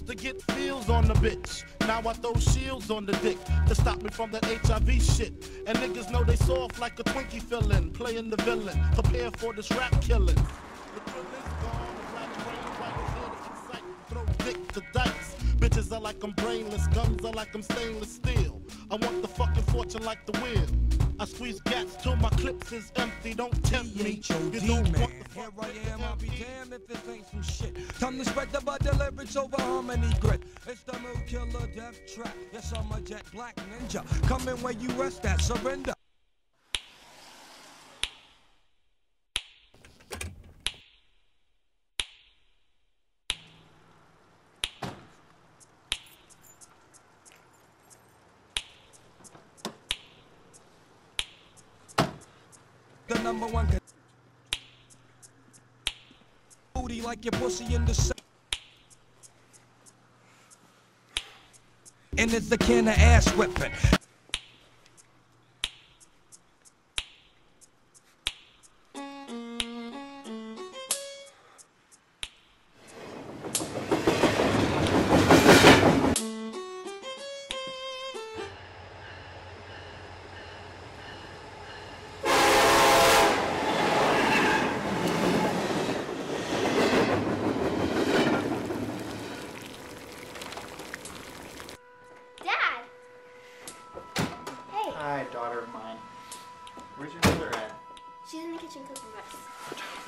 used to get feels on the bitch. Now I throw shields on the dick to stop me from that HIV shit. And niggas know they soft like a Twinkie fillin', playing the villain, prepare for this rap killing. The thrill is gone, the black brain right is here to excite, throw dick to dice. Bitches are like I'm brainless, guns are like I'm stainless steel. I want the fucking fortune like the wheel. I squeeze gats till my clips is empty, don't tempt me. You don't want the Here I am, I'll be damned if this ain't some shit. Time to spread the bud lyrics over harmony grit. It's the mood killer death trap. Yes, I'm a jet black ninja. Coming where you rest at, surrender. The number one booty like your pussy in the and it's the can of ass whipping. Hi, daughter of mine. Where's your mother at? She's in the kitchen cooking rice.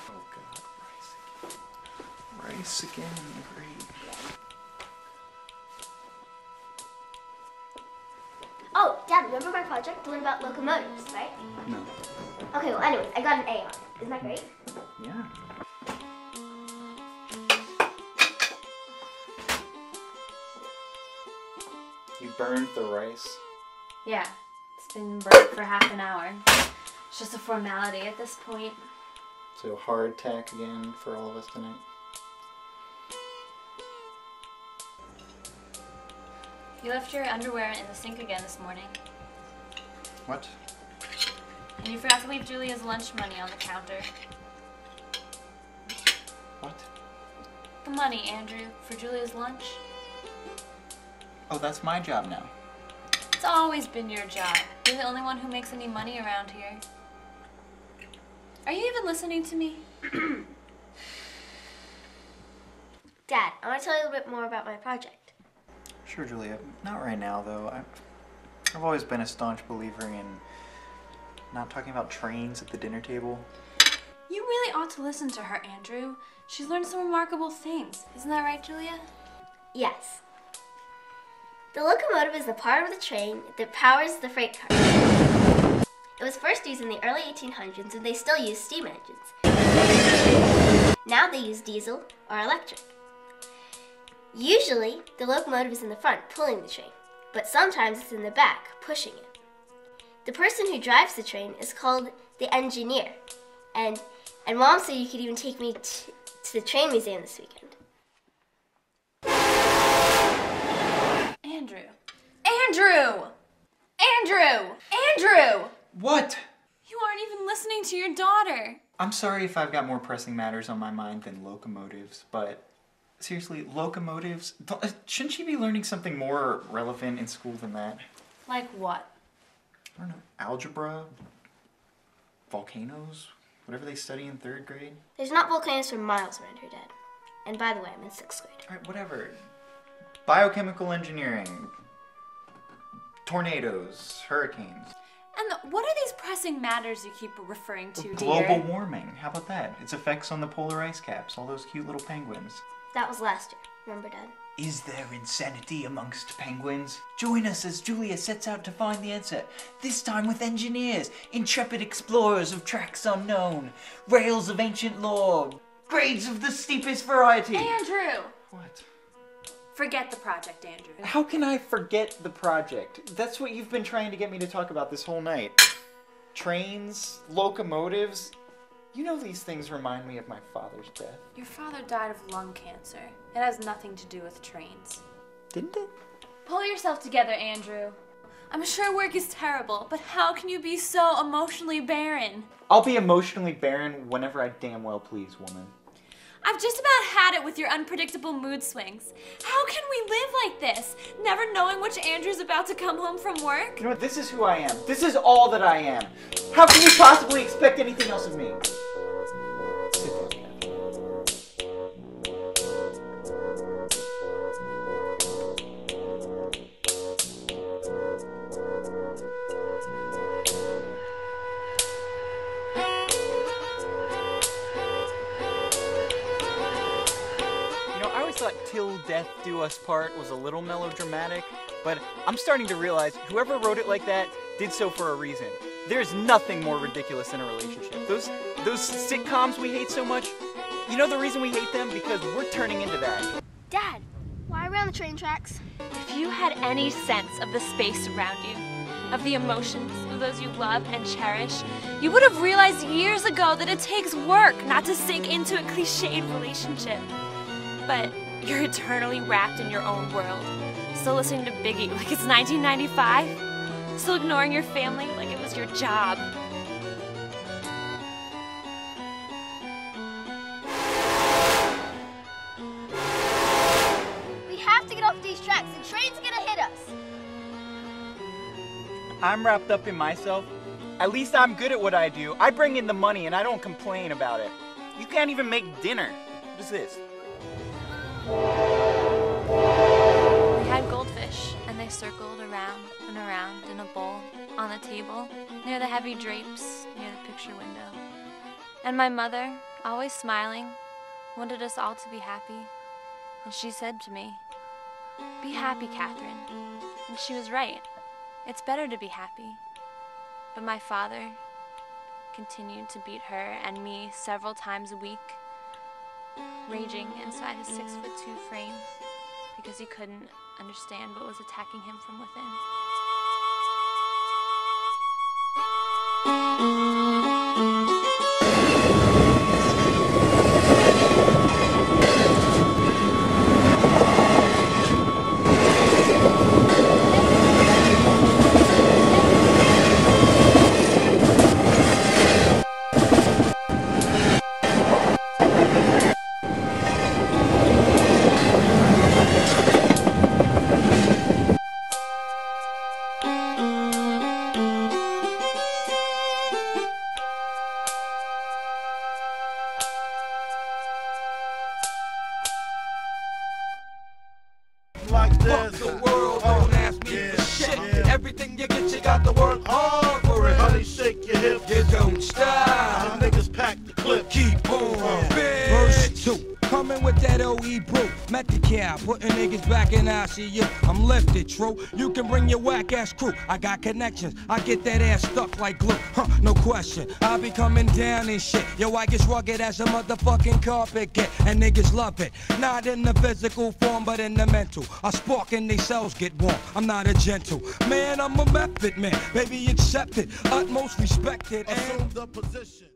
Oh god, rice again. Rice again, great. Oh, Dad, remember my project? The one about locomotives, right? No. Okay, well anyways, I got an A on it. Isn't that great? Yeah. You burned the rice? Yeah, it's been burnt for half an hour. It's just a formality at this point. So hard tack again for all of us tonight? You left your underwear in the sink again this morning. What? And you forgot to leave Julia's lunch money on the counter. What? The money, Andrew, for Julia's lunch. Oh, that's my job now. It's always been your job. You're the only one who makes any money around here. Are you even listening to me? Dad, I want to tell you a little bit more about my project. Sure, Julia. Not right now, though. I've always been a staunch believer in not talking about trains at the dinner table. You really ought to listen to her, Andrew. She's learned some remarkable things. Isn't that right, Julia? Yes. The locomotive is the part of the train that powers the freight car. It was first used in the early 1800s and they still use steam engines. Now they use diesel or electric. Usually, the locomotive is in the front pulling the train, but sometimes it's in the back pushing it. The person who drives the train is called the engineer. And Mom said you could even take me to the train museum this weekend. Andrew! Andrew! Andrew! Andrew! What? You aren't even listening to your daughter. I'm sorry if I've got more pressing matters on my mind than locomotives, but seriously, locomotives? Shouldn't she be learning something more relevant in school than that? Like what? I don't know, algebra? Volcanoes? Whatever they study in 3rd grade? There's not volcanoes for miles around here, Dad. And by the way, I'm in 6th grade. Alright, whatever. Biochemical engineering. Tornadoes. Hurricanes. And what are these pressing matters you keep referring to, dear? Global warming. How about that? Its effects on the polar ice caps. All those cute little penguins. That was last year. Remember, Dad? Is there insanity amongst penguins? Join us as Julia sets out to find the answer. This time with engineers, intrepid explorers of tracks unknown, rails of ancient lore, grades of the steepest variety. Andrew! What? Forget the project, Andrew. How can I forget the project? That's what you've been trying to get me to talk about this whole night. Trains, locomotives. You know these things remind me of my father's death. Your father died of lung cancer. It has nothing to do with trains. Didn't it? Pull yourself together, Andrew. I'm sure work is terrible, but how can you be so emotionally barren? I'll be emotionally barren whenever I damn well please, woman. I've just about had it with your unpredictable mood swings. How can we live like this? Never knowing which Andrew's about to come home from work? You know what? This is who I am. This is all that I am. How can you possibly expect anything else of me? Sit down, Catherine. Thought "Till Death Do Us Part" was a little melodramatic, but I'm starting to realize whoever wrote it like that did so for a reason. There's nothing more ridiculous in a relationship. Those sitcoms we hate so much, you know the reason we hate them? Because we're turning into that. Dad, why around the train tracks? If you had any sense of the space around you, of the emotions of those you love and cherish, you would have realized years ago that it takes work not to sink into a cliched relationship. But you're eternally wrapped in your own world, still listening to Biggie like it's 1995, still ignoring your family like it was your job. We have to get off these tracks. The train's gonna hit us. I'm wrapped up in myself. At least I'm good at what I do. I bring in the money and I don't complain about it. You can't even make dinner. What is this? We had goldfish, and they circled around and around in a bowl on the table near the heavy drapes near the picture window. And my mother, always smiling, wanted us all to be happy. And she said to me, "Be happy, Catherine." And she was right. It's better to be happy. But my father continued to beat her and me several times a week, raging inside his 6'2" frame because he couldn't understand what was attacking him from within. Like Fuck this. the world, don't ask me for shit. Everything you get, you got to work hard for it. Honey, shake your hips. You don't stop. The niggas pack the clip. Keep on, bitch. Verse 2. Coming with that OE brew. Met the cow, putting niggas back in ICU. I'm lifted, true. You can bring your whack ass crew. I got connections. I get that ass stuck like glue. No question. I be coming down and shit. Yo, I get rugged as a motherfucking carpet get. And niggas love it. Not in the physical form, but in the mental. I spark and they cells get warm. I'm not a gentle man, I'm a method man. Baby, accept it. Utmost respected. Assume the position.